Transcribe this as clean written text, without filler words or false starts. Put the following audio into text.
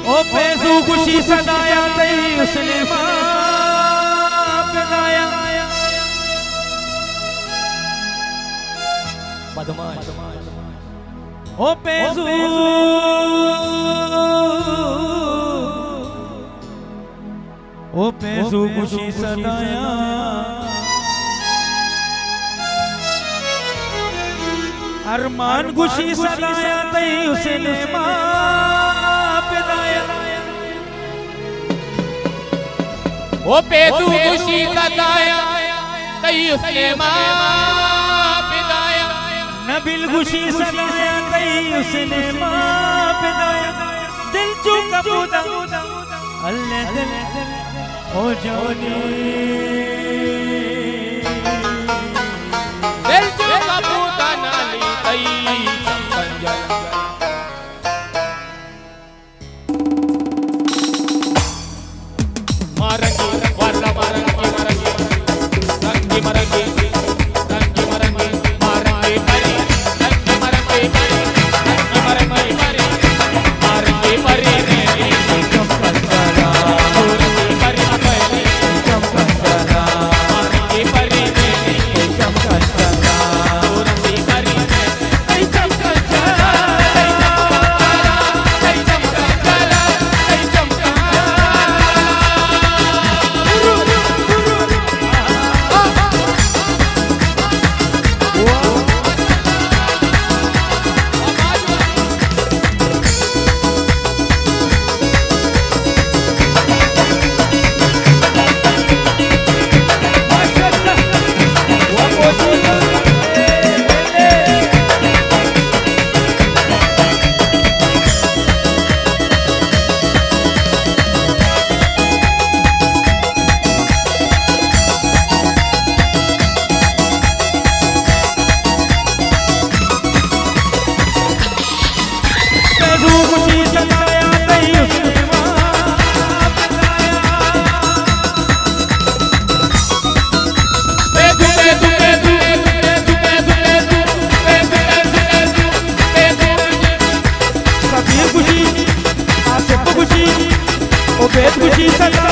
ओ पैसू खुशी सदाया तई उसने पिलाया बदमाश ओ पैसू ओ पैसू खुशी सदाया अरमान खुशी सदाया तई उसने पिलाया ओ पैसू खुशी सदाया तई उसने पिलाया नबिल खुशी सदाया तई उसने पिलाया दिल चुका बुदा अल्लाह दिल हो जाने दिल चुका बुदा नाली तई मारंगी वाला मारंगी मारंगी रंगी मारंगी रंगी मारंगी मारंगी परी रंगी मारंगी परी रंगी मारंगी परी मारंगी परी रे चमकंदरा रंगी परी परी चमकंदरा मारंगी परी रे चमकंदरा रंगी परी रे चमकंदरा चमकंदरा चमकंदरा खुशी सदा